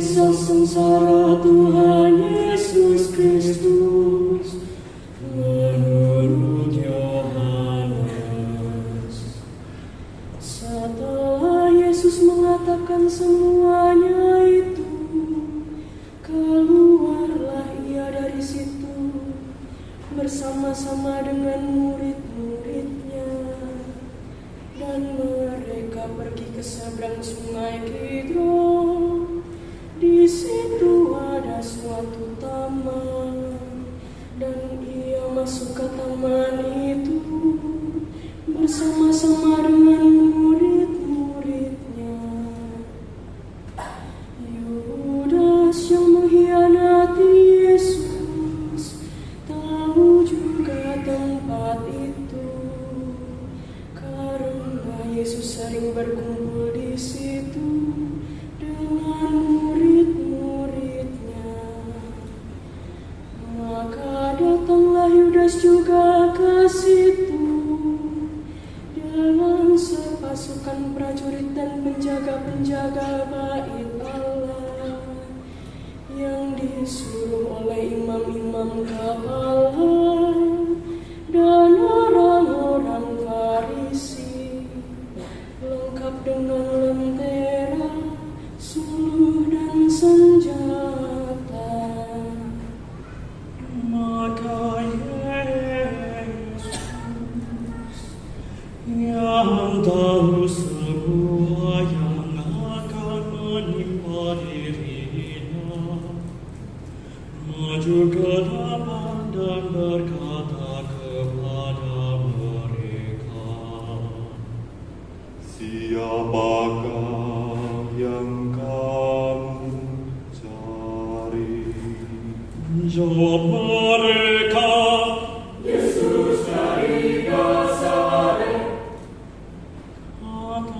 kisah sengsara Tuhan Yesus Kristus menurut Yohanes. Setelah Yesus mengatakan semuanya itu, keluarlah ia dari situ bersama-sama dengan murid-muridnya, dan mereka pergi ke seberang sungai Kidron. Di situ ada suatu taman, dan ia masuk ke taman itu bersama-sama dengan murid-muridnya. Yudas yang mengkhianati Yesus tahu juga tempat itu, karena Yesus sering berkumpul di situ dengan murid-muridnya. Maka datanglah Yudas juga ke situ dengan sepasukan prajurit dan penjaga-penjaga bait Allah yang disuruh oleh imam-imam kepala dan orang-orang Farisi, lengkap dengan lentera, suluh dan senjata. Maka Yesus yang tahu semua yang akan menimpa dirinya, maju ke depan dan berkata kepada mereka, "Siapakah yang kamu cari?" Jawab mereka, Yesus dari Nazaret.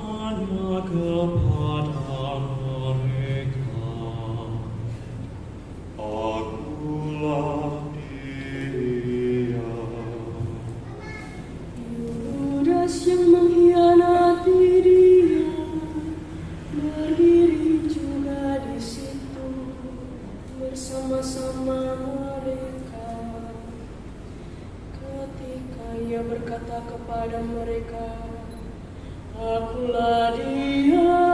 katanya kepada mereka, "Akulah dia." Yudas yang mengkhianati dia berdiri juga di situ bersama-sama mereka. Ketika ia berkata kepada mereka, "Akulah dia,"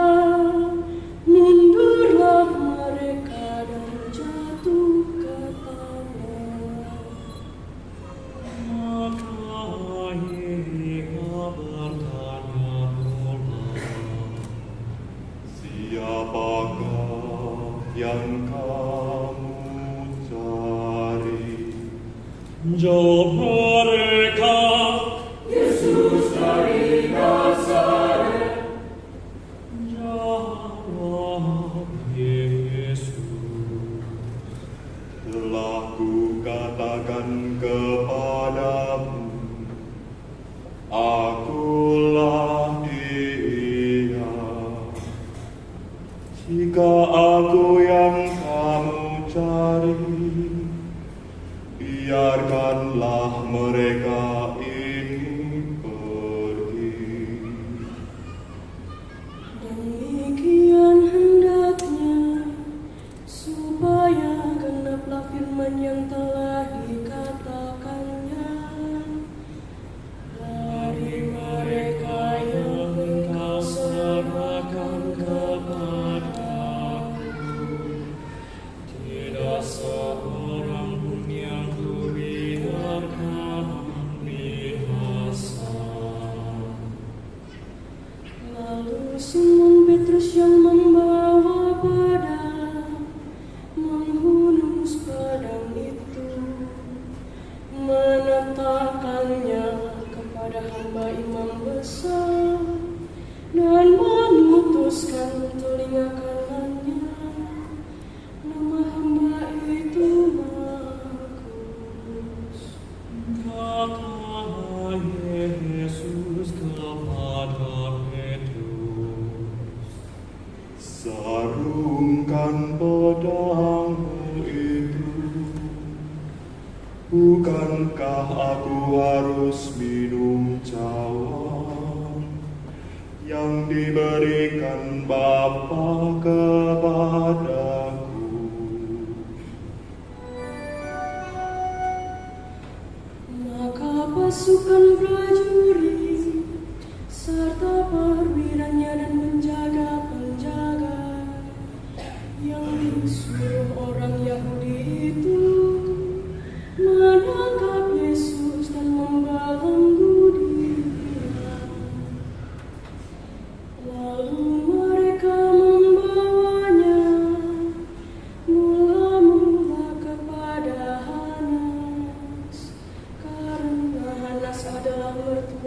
mundurlah mereka dan jatuh ke tanah. Maka ia bertanya pula, "Siapakah yang kamu cari?" jawab mereka, Yesus dari Nazaret. jawab Yesus, "Telah kukatakan kepadamu, akulah dia. Jika aku yang kamu cari, biarkanlah mereka ini pergi." demikian hendaknya supaya genaplah firman yang telah dikatakannya, dari mereka yang engkau serahkan kepadaku, tidak seorang pun yang kubiarkan binasa. Lalu Simon Petrus yang membawa pedang menghunus pedang itu, menetapkannya kepada hamba imam besar dan memutuskan telinga kanannya. Nama hamba itu Markus. Kata Yesus kepada Petrus, "Sarungkan pedangmu itu. Bukankah aku harus minum cawan yang diberikan Bapa kepada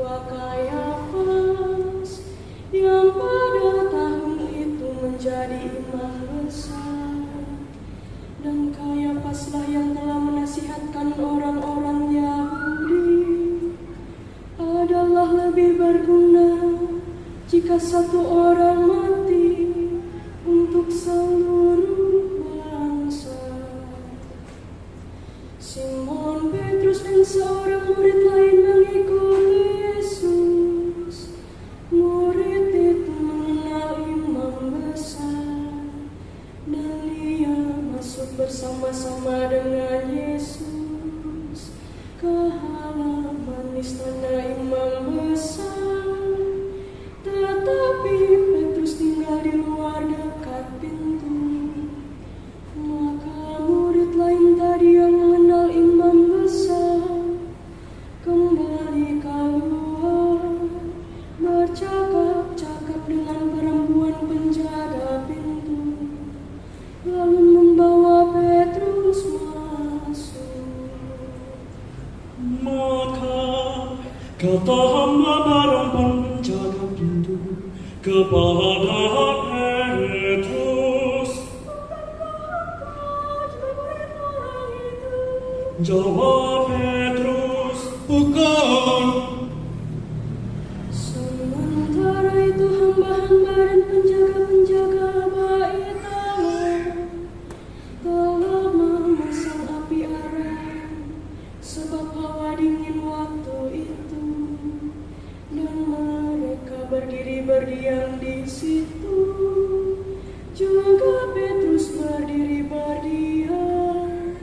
ketua Kayafas yang pada tahun itu menjadi imam besar. Dan Kayafaslah yang telah menasihatkan orang-orang Yahudi, adalah lebih berguna jika satu orang mati untuk seluruh bangsa. Simon Petrus dan seorang murid lain mengikuti Yesus. Murid itu mengenal imam besar, dan dia masuk bersama-sama dengan Yesus ke halaman istana imam besar. Tetapi Petrus tinggal di luar dekat pintu. Maka murid lain tadi yang mengenal imam besar kembali keluar, bercakap-cakap dengan perempuan penjaga pintu, lalu membawa Petrus masuk. Maka kata hamba perempuan penjaga pintu kepada Petrus, jawab Petrus, bukan. Sementara itu hamba-hamba dan penjaga-penjaga bait Allah telah memasang api arang, sebab hawa dingin waktu itu, dan mereka berdiri berdiam di situ. Juga Petrus berdiri berdiam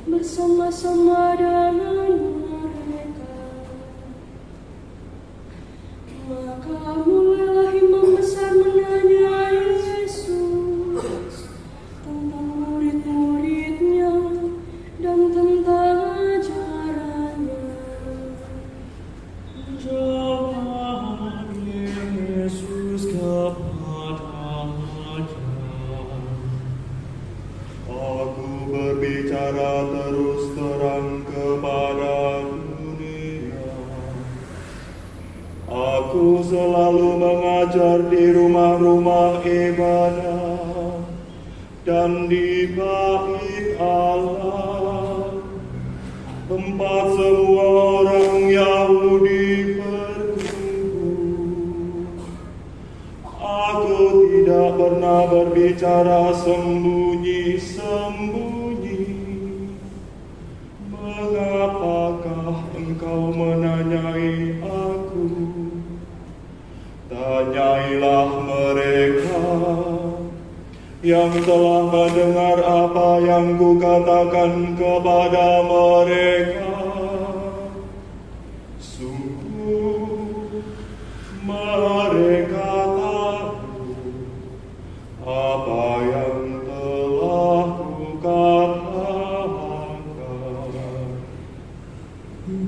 bersama-sama dengan mereka. Maka mulailah imam besar menanya Yesus tentang murid-muridnya dan tentang ajarannya. Jawab Yesus kepadanya, Aku berbicara terus terang kepada dunia. Aku selalu mengajar di rumah-rumah ibadah dan di bait Allah, tempat semua orang Yahudi berkumpul. Aku tidak pernah berbicara sembunyi-sembunyi. Mengapakah engkau menanyai aku? Tanyailah mereka yang telah mendengar apa yang kukatakan kepada mereka. Sungguh mereka tahu apa yang telah kukatakan.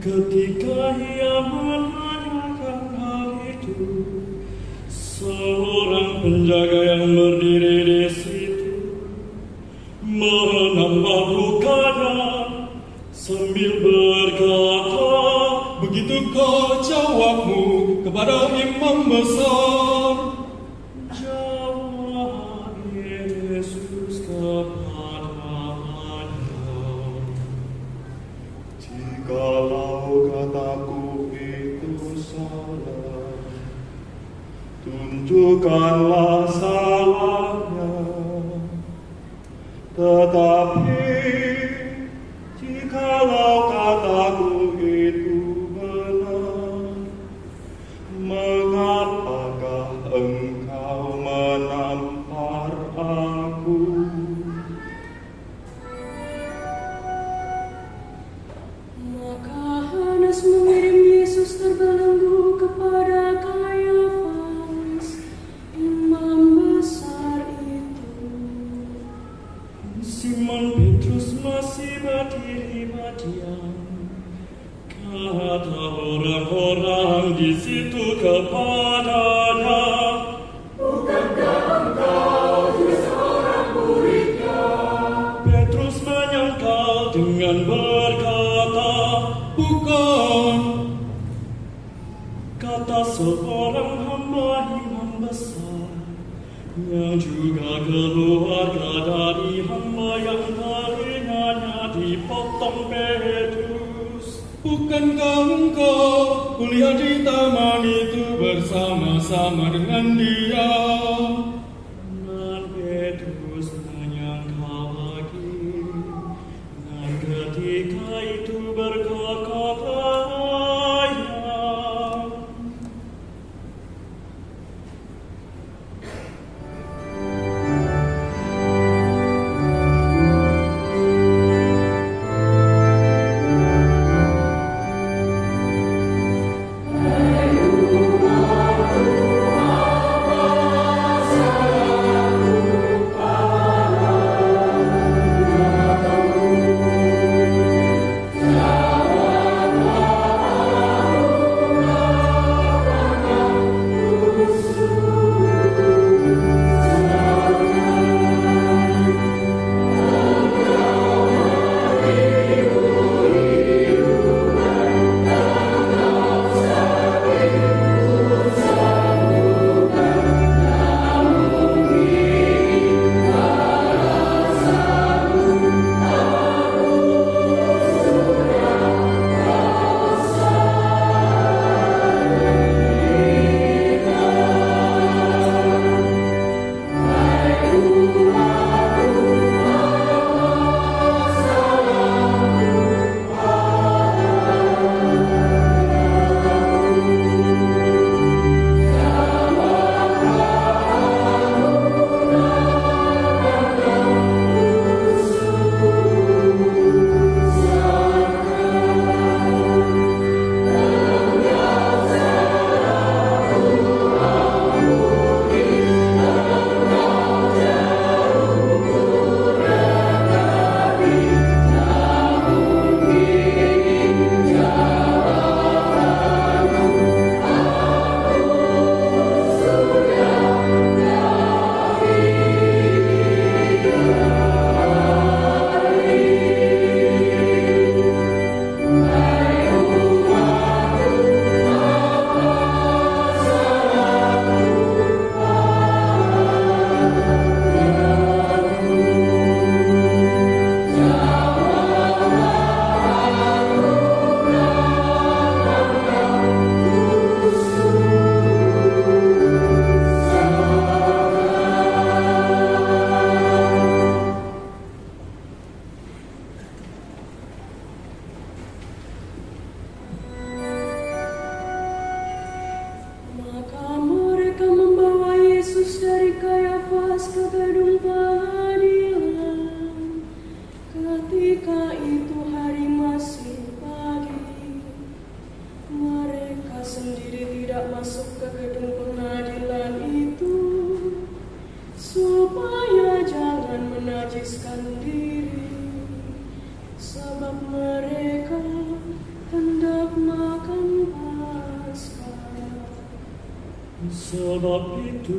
ketika ia menanyakan hal itu, seorang penjaga yang berdiri di situ menambah lukanya sambil berkata, "Begitukah jawabmu kepada imam besar?" Jawab Yesus kepadanya, Jikalau kataku itu salah, tunjukkanlah salahnya. Tetapi jikalau kataku itu benar, mengapakah engkau menampar aku? Maka Hanas mengirim Yesus terbelenggu kepada Kayafas, imam besar itu. Simon Petrus masih berdiri berdiam. Kata orang-orang di situ kepadanya, "Bukankah engkau juga seorang muridnya?" Petrus menyangkal dengan berkata, "Bukan." Kata seorang hamba imam besar, yang juga keluarga dari hamba yang telinganya dipotong Petrus. Bukankah engkau kuliah di taman itu bersama-sama dengan dia? Dan Petrus menyangka lagi, dan ketika itu berkata-kata, sebab itu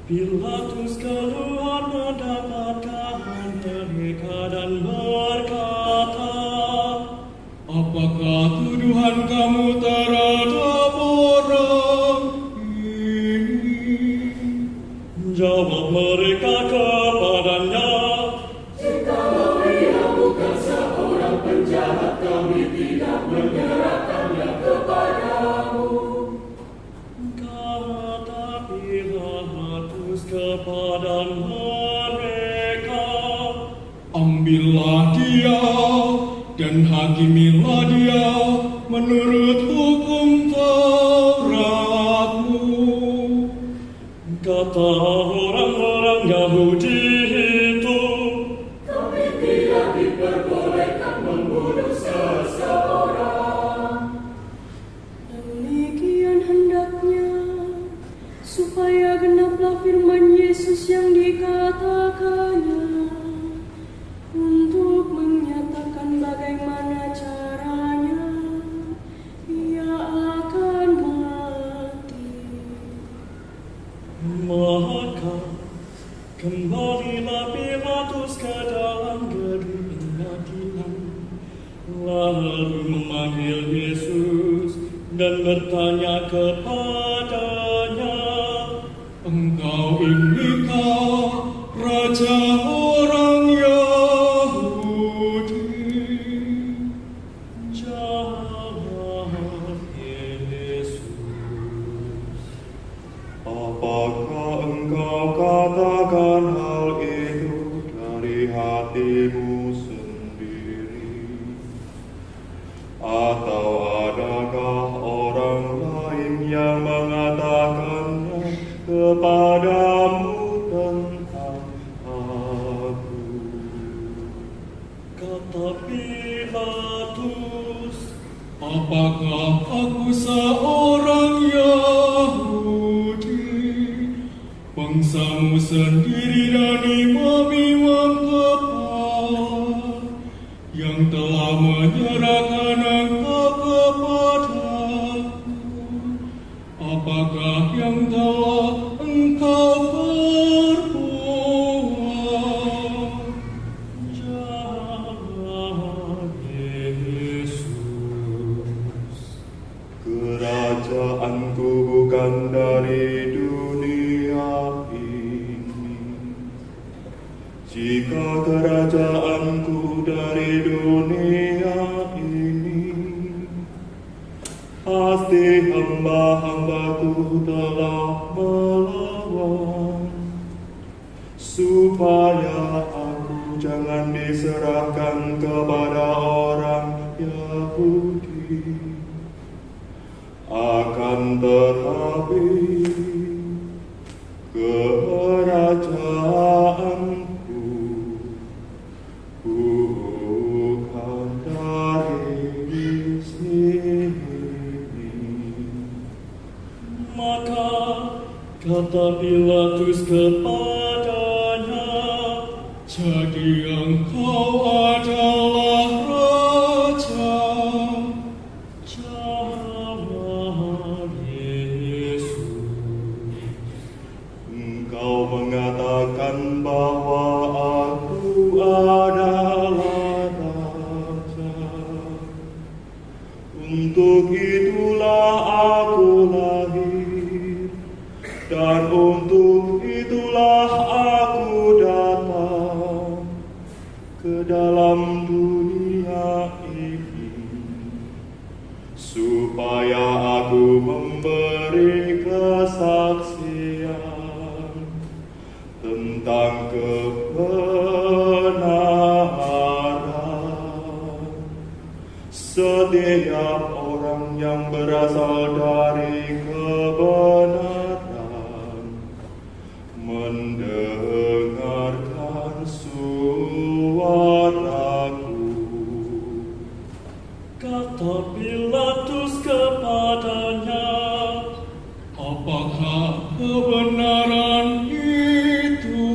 Pilatus keluar mendapatkan mereka dan berkata, apakah tuduhan kamu terhadap orang ini? Jawab mereka kepadanya, jikalau ia bukan seorang penjahat, kami tidak menyerahkannya kepadamu. Kata Pilatus kepada mereka, ambillah dia dan hakimilah dia menurut hukum Tauratmu. kata orang-orang Yahudi itu, Kami tidak diperbolehkan membunuh seseorang. Demikian hendaknya, supaya genaplah firman Yesus yang dikatakannya, untuk menyatakan bagaimana caranya ia akan mati. maka kembalilah Pilatus ke dalam gedung pengadilan, lalu memanggil Yesus dan bertanya kepadanya, Engkau inikah Raja orang Yahudi? jawab Yesus, Apakah engkau katakan hal itu dari hatimu sendiri? Atau adakah orang lain yang mengatakannya kepadamu tentang aku? kata Pilatus, Apakah aku seorang Yahudi? Bangsamu sendiri dan imam-imam kepala yang telah menyerahkan engkau kepadaku. Apakah yang telah engkau perbuat? jawab Yesus, Kerajaanku bukan dari dunia ini. Jika kerajaanku dari dunia ini, pasti hamba-hambaku telah melawan, supaya aku jangan diserahkan kepada orang Yahudi. Akan tetapi kerajaanku bukan dari sini. maka kata Pilatus kepadanya, Jadi engkau adalah Raja. jawab Yesus, Engkau mengatakan bahwa aku adalah Raja. Untuk itulah aku lahir, dan untuk itulah aku datang ke dalam dunia ini, supaya aku memberi kesaksian tentang kebenaran. Setiap orang yang berasal dari kebenaran mendengarkan suaraku. kata Pilatus kepadanya, Apakah kebenaran itu?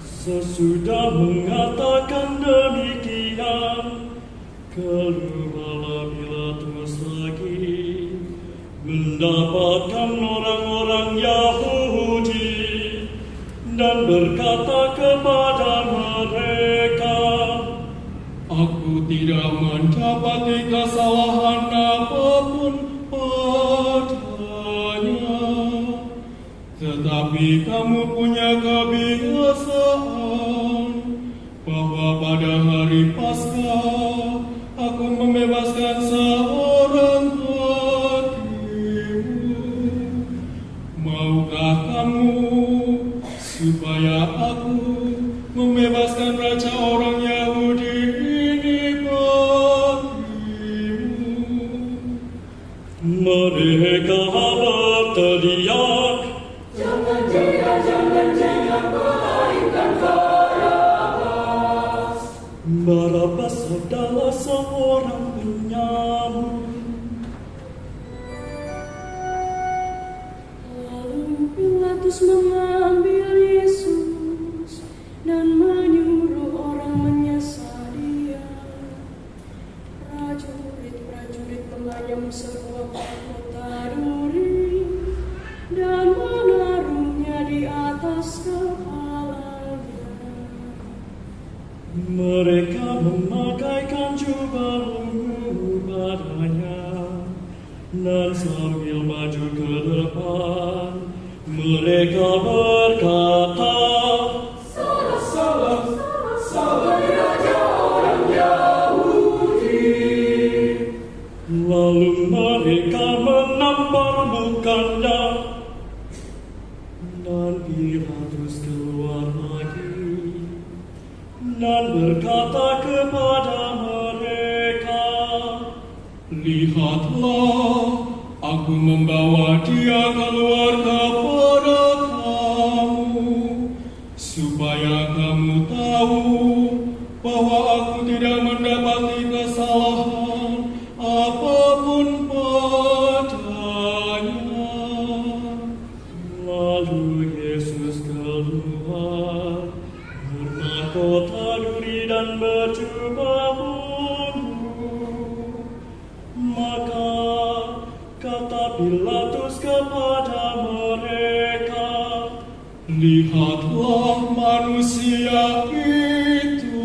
sesudah mengatakan demikian, keluarlah Pilatus lagi, mendapatkan orang-orang Yahudi, dan berkata kepada mereka, Aku tidak mendapati kesalahan apapun padanya. Tetapi kamu punya kebiasaan bahwa pada hari Paskah aku membebaskan seorang hakimu. Maukah kamu supaya aku membebaskan raja orang Yahudi ini bagimu? mereka berteriak, Jangan melainkan Barabas. Barabas adalah seorang penyamun. Lalu Pilatus mengambil Yesus dan menyuruh orang menyesal dia. Prajurit-prajurit mengayam sebuah mahkota duri dan menaruhnya di atas kepalanya. Mereka memakaikan jubah ungu padanya Dan sambil maju ke depan, mereka berkata, lalu mereka menampar mukanya, dan Pilatus keluar lagi dan berkata kepada mereka, Lihatlah, aku membawa dia keluar kepada kamu, supaya kamu tahu bahwa aku tidak mendapati kesalahan apapun padanya. Lalu Yesus keluar bermahkota duri dan berjubah ungu. Maka kata Pilatus kepada mereka, Lihatlah manusia itu.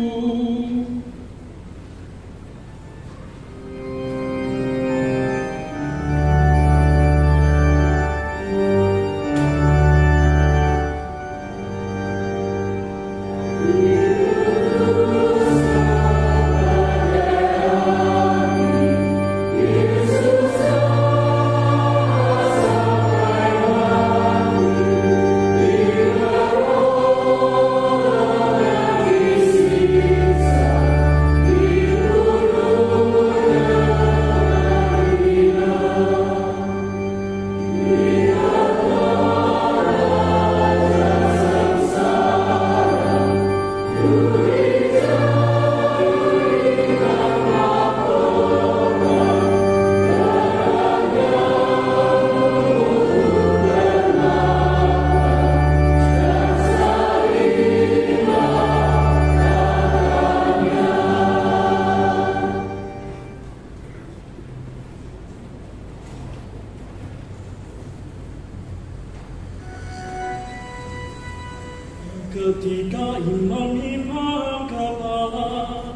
ketika imam-imam kepala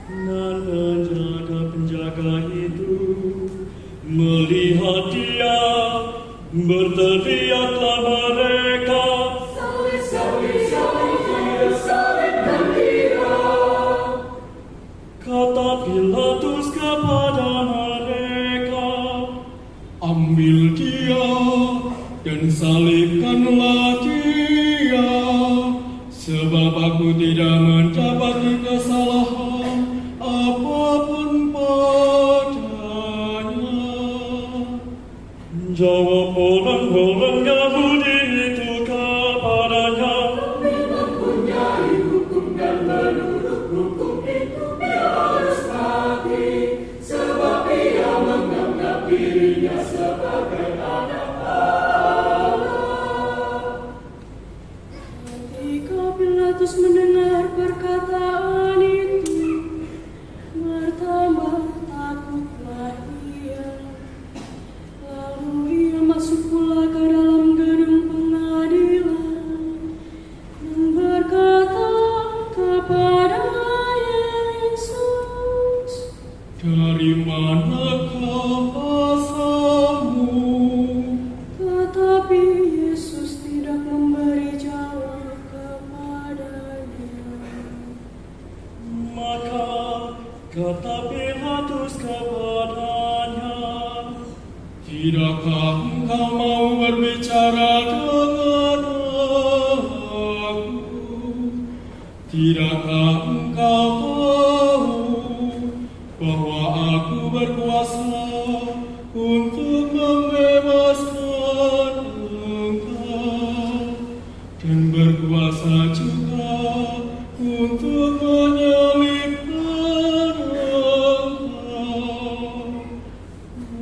dan penjaga-penjaga itu melihat dia, berteriaklah mereka, kata Pilatus kepada mereka, Ambil dia dan salibkanlah dia, sebab aku tidak mendapati kesalahan apapun padanya. Jawab orang-orang Yahudi itu kepadanya, Ketika Pilatus mendengar perkataan itu, bertambah takutlah ia. Lalu ia masuk pula ke dalam gedung pengadilan dan berkata kepada Yesus, Dari manakah asalmu? tetapi Yesus tidak memberi jawab kepadanya. maka kata Pilatus kepadanya, Tidakkah engkau mau berbicara dengan aku? Tidakkah engkau tahu bahwa aku berkuasa untuk membebaskan engkau dan berkuasa juga untuk menyalibkan engkau?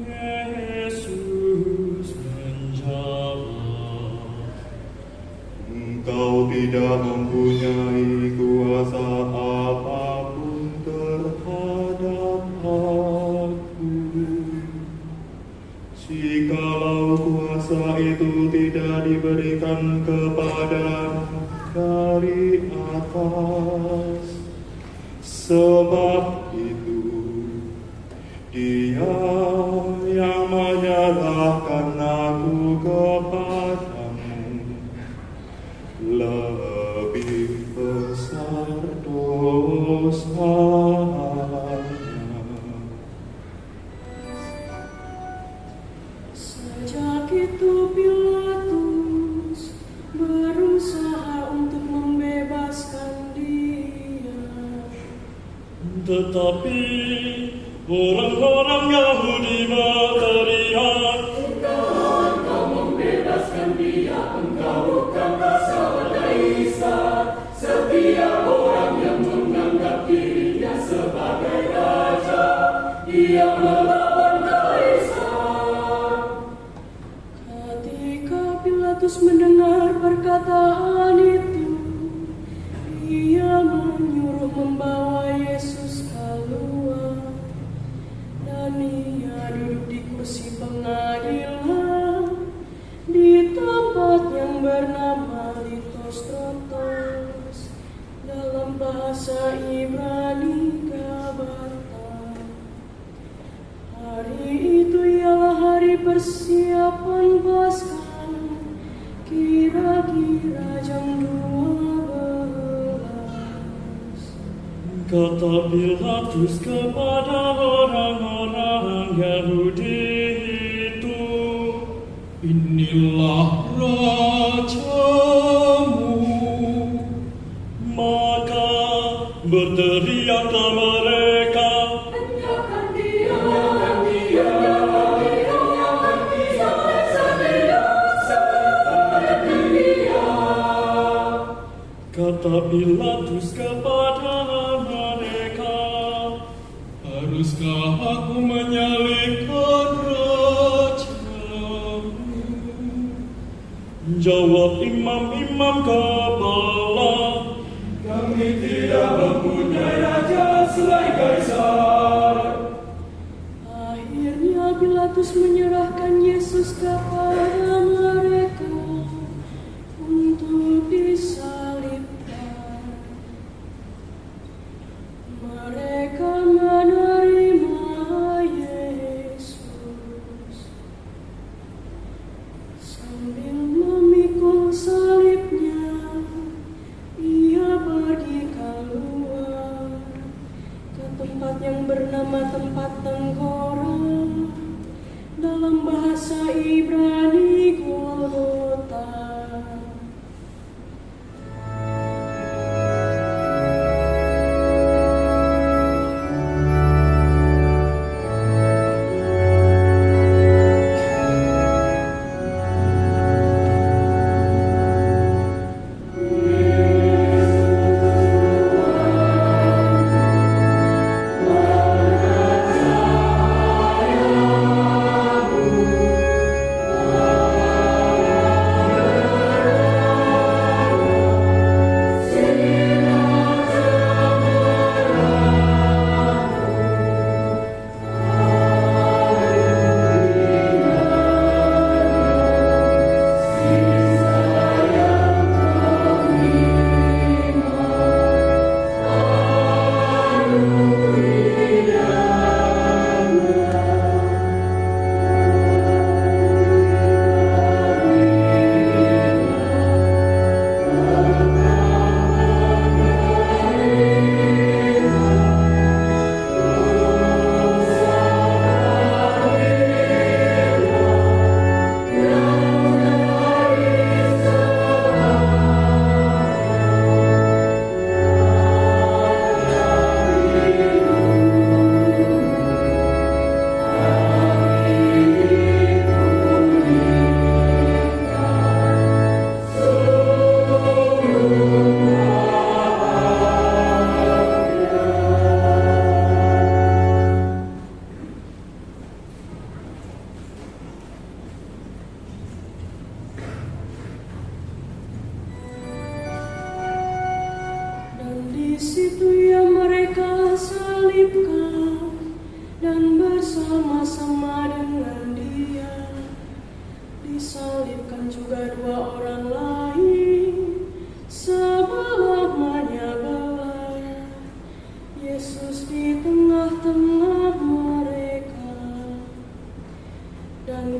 Yesus menjawab, Engkau tidak mempunyai kuasa apapun terhadap aku. Jikalau kuasa itu tidak diberikan kepadamu dari atas, sebab itu Dia yang menyerahkan aku kepadamu, lebih besar dosanya. Sejak itu Pilatus berusaha untuk membebaskan dia. Tetapi orang-orang Yahudi berteriak, Ketika Pilatus mendengar perkataan itu, ia menyuruh membawa Yesus keluar, dan ia duduk di kursi pengadilan di tempat yang bernama Litostrotos, dalam bahasa Ibrani Gabata. Hari itu ialah hari persiapan Paskah, kira-kira jam 12. kata Pilatus kepada orang-orang Yahudi itu, Inilah rajamu. maka berteriaklah mereka, kata Pilatus kepada mereka, Haruskah aku menyalibkan rajamu? jawab imam-imam kepala, Kami tidak mempunyai raja selain Kaisar. Akhirnya Pilatus menyerahkan Yesus kepada mereka untuk disalibkan. Mereka menerima Yesus sambil memikul salibnya. Ia pergi keluar ke tempat yang bernama tempat tengkorak, dalam bahasa Ibrani Golgota.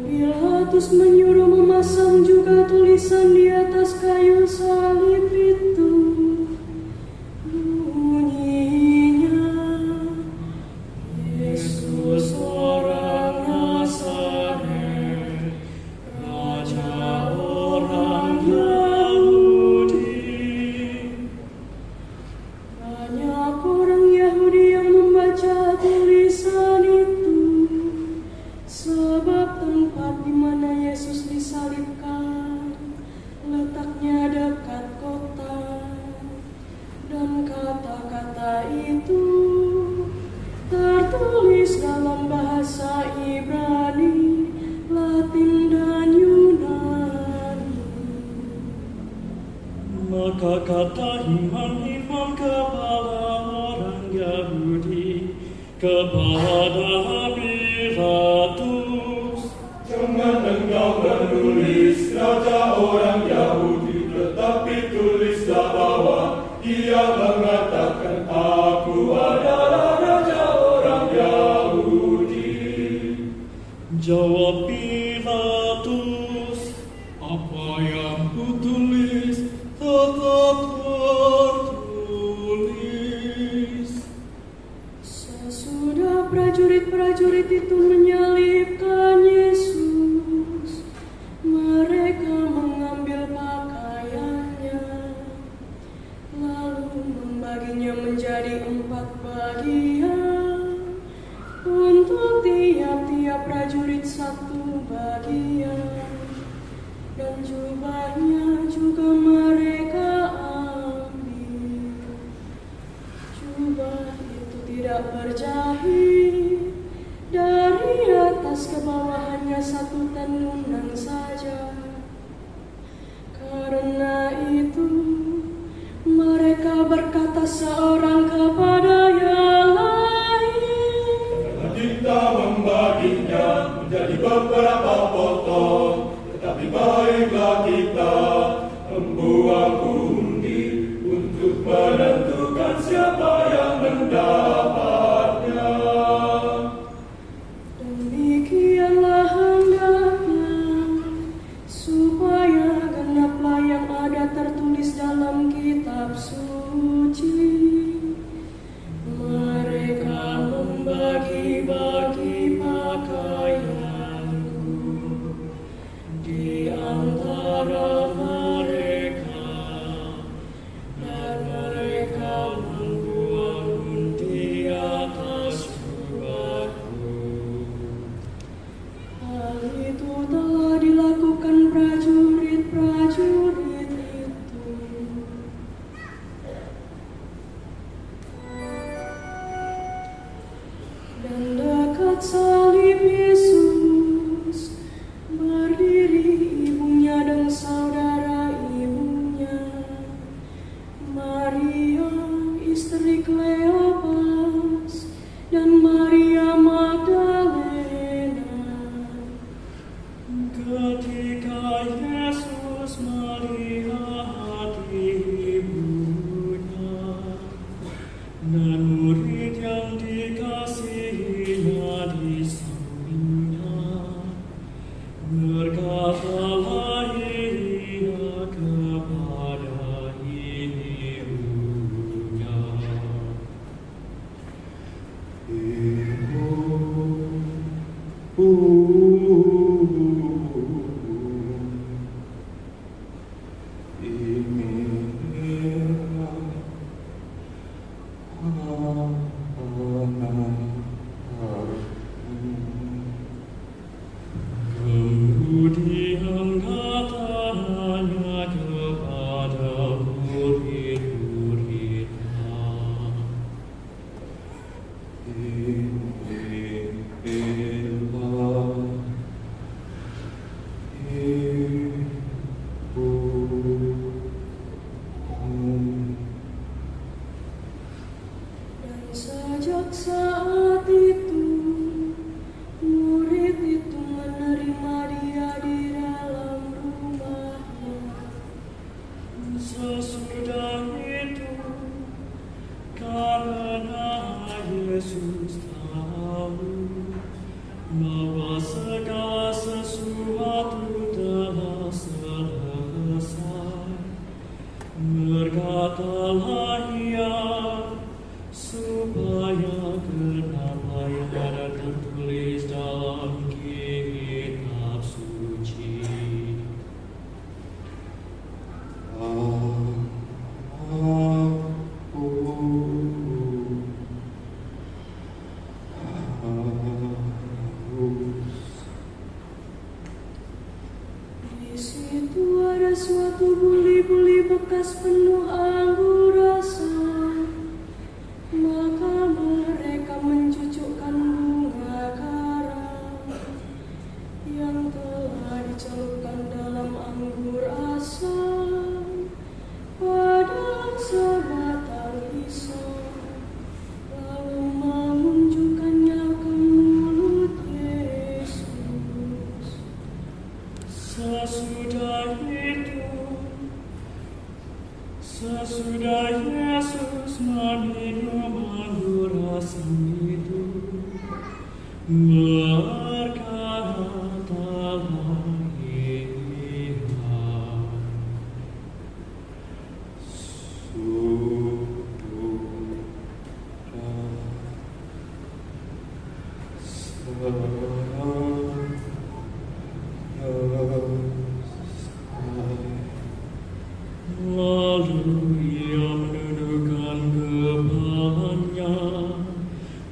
Pilatus menyuruh memasang juga tulisan di atas kayu salib itu. Bunyinya, Yesus orang Nazaret, Raja orang Yahudi. Banyak orang Yahudi yang membaca tulisan itu, sebab tempat di mana Yesus disalibkan letaknya dekat kota, dan kata-kata itu tertulis dalam bahasa Ibrani, Latin, dan Yunani. Maka kata imam-imam kepala orang Yahudi kepada Pilatus, Jangan engkau menulis Raja orang Yahudi, tetapi tulislah bahwa Ia mengatakan Aku adalah Raja orang Yahudi. jawab Pilatus, Apa yang kutulis tetap tertulis. Sesudah prajurit-prajurit itu menyalibkan Yesus, mereka mengambil pakaiannya, lalu membaginya menjadi 4 bagian, untuk tiap-tiap prajurit 1 bagian, dan jubahnya juga mereka ambil. Jubah itu tidak berjahit, dari atas ke bawah hanya 1 tenunan saja. Karena itu mereka berkata seorang kepada yang lain, Kita membaginya menjadi beberapa potong, tetapi baiklah kita membuang undi untuk menentukan siapa yang mendapatnya. demikianlah hendaknya, supaya genaplah yang ada tertulis dalam kitab suci. Mereka membagi-bagi pakaianku di antara mereka, dan mereka membuang di atas jubahku. Hal itu telah dilakukan prajurit-prajurit itu. Dan dekat salib Yesus berdiri ibunya dan saudara ibunya, Maria istri Kleopas dan Maria Magdalena. ketika Yesus melihat ibunya dan murid yang dikasihinya di sampingnya, berkatalah ia kepada ibunya, kemudian suatu buli-buli bekas penuh anggur rasa, maka mereka mencucukkan bunga karam yang telah dicelupkan dalam anggur asam pada sebatang hisap, lalu menunjukkannya ke mulut Yesus. Sesudah Yesus meminum anggur asam itu, berkatalah ia, lalu ia menundukkan kepalanya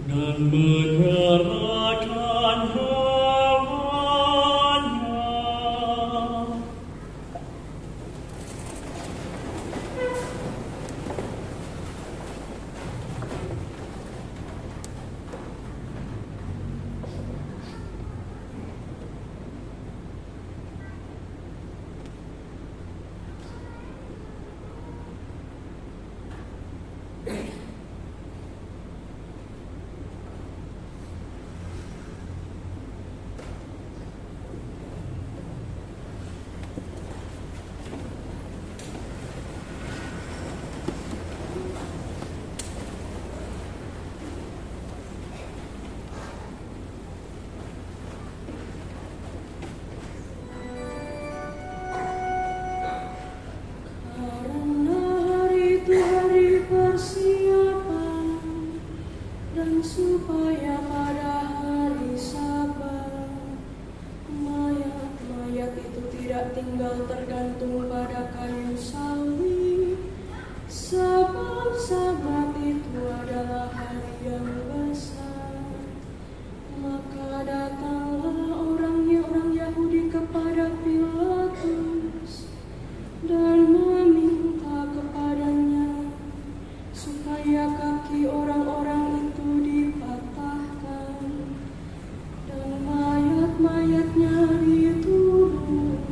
dan menyerahkan nyawanya. Karena hari itu hari persiapan, dan supaya pada hari Sabat mayat-mayat itu tidak tinggal tergantung pada kayu salib, sebab Sabat itu adalah hari yang besar, maka datanglah orang Yahudi kepada Pilatus dan meminta kepadanya supaya kaki orang-orang itu dipatahkan dan mayat-mayatnya diturunkan.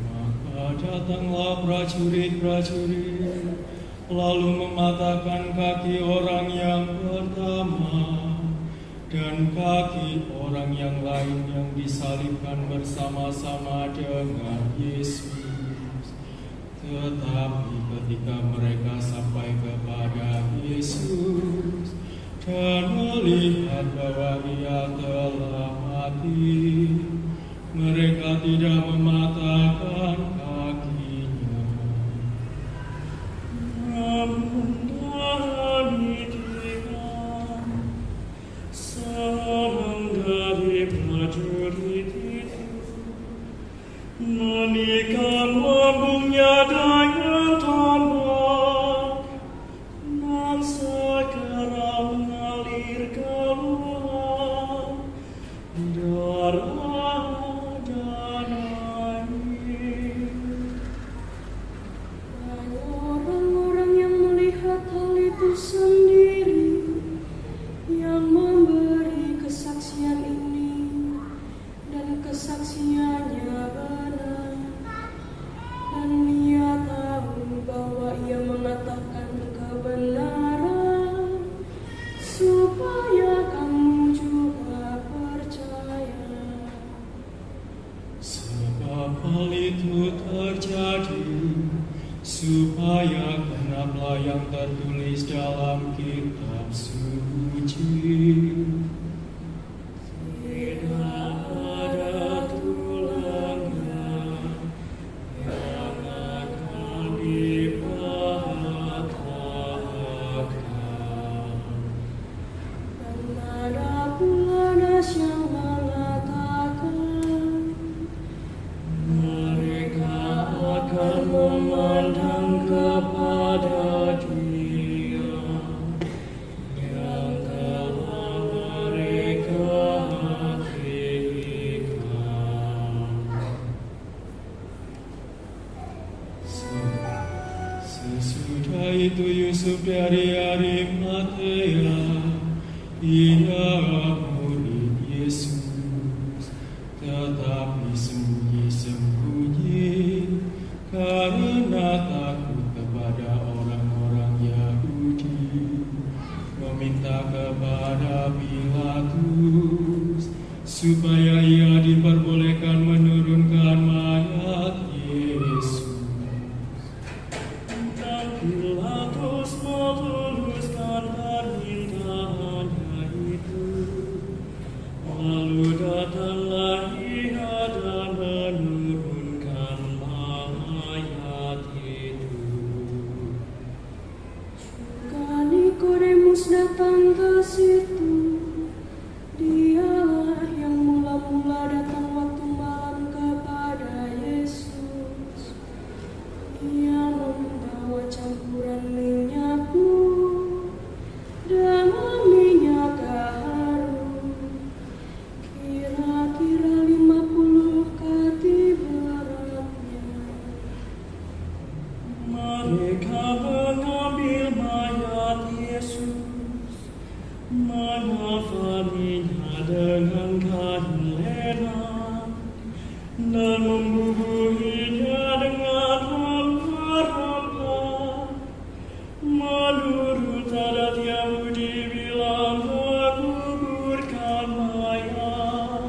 Maka datanglah prajurit-prajurit, lalu mematahkan kaki orang yang pertama dan kaki orang yang lain yang disalibkan bersama-sama dengan Yesus. Tetapi ketika mereka sampai kepada Yesus dan melihat bahwa ia telah mati, mereka tidak mematahkan kakinya. Namun demikian, seorang dari prajurit itu menikam lambungnya dengan tombak, dan segera mengalir keluar darah dan air. Dan orang-orang yang melihat hal itu sendiri, yang memberi kesaksian ini, dan kesaksiannya benar, dan ia tahu bahwa ia mengatakan kebenaran, supaya kamu juga percaya. Sebab hal itu terjadi supaya genaplah yang tertulis dalam kitab suci. Tidak ada tulangnya yang akan dipatahkan. Dan ada pula nas yang mengatakan, Mereka akan memandang kepada Dia yang Yusuf dari Arimatea, ia murid Yesus, tetapi sembunyi-sembunyi karena takut kepada orang-orang Yahudi, meminta kepada Pilatus supaya ia diperbolehkan menurunkan mayat Yesus. Dan Pilatus meluluskan permintaannya itu. Lalu datanglah ia dan menurunkan mayat itu. Ketika Nikodemus datang ke situ, dialah yang mula-mula datang waktu malam kepada Yesus. Ia membawa campuran minyak dengan minyak harum, kira-kira 50 kati beratnya. Mereka mengambil mayat Yesus, mengafaninya dengan kain lenan, dan membubuhinya dengan rempah-rempah. Menurut adat Yahudi, bila menguburkan mayat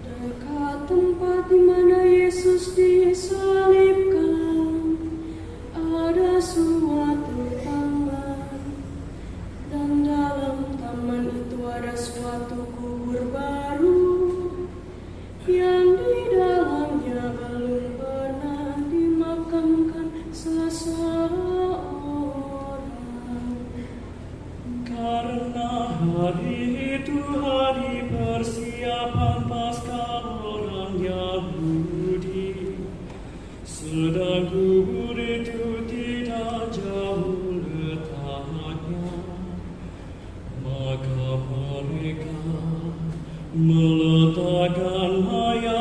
Dekat tempat di mana Yesus disalibkan, ada suatu taman, dan dalam taman itu ada suatu kubur baru, yang di dalamnya belum pernah dimakamkan seseorang. karena hari itu hari persiapan Paskah orang Yahudi, sedang kubur itu tidak jauh letaknya. Maka mereka meletakkan mayat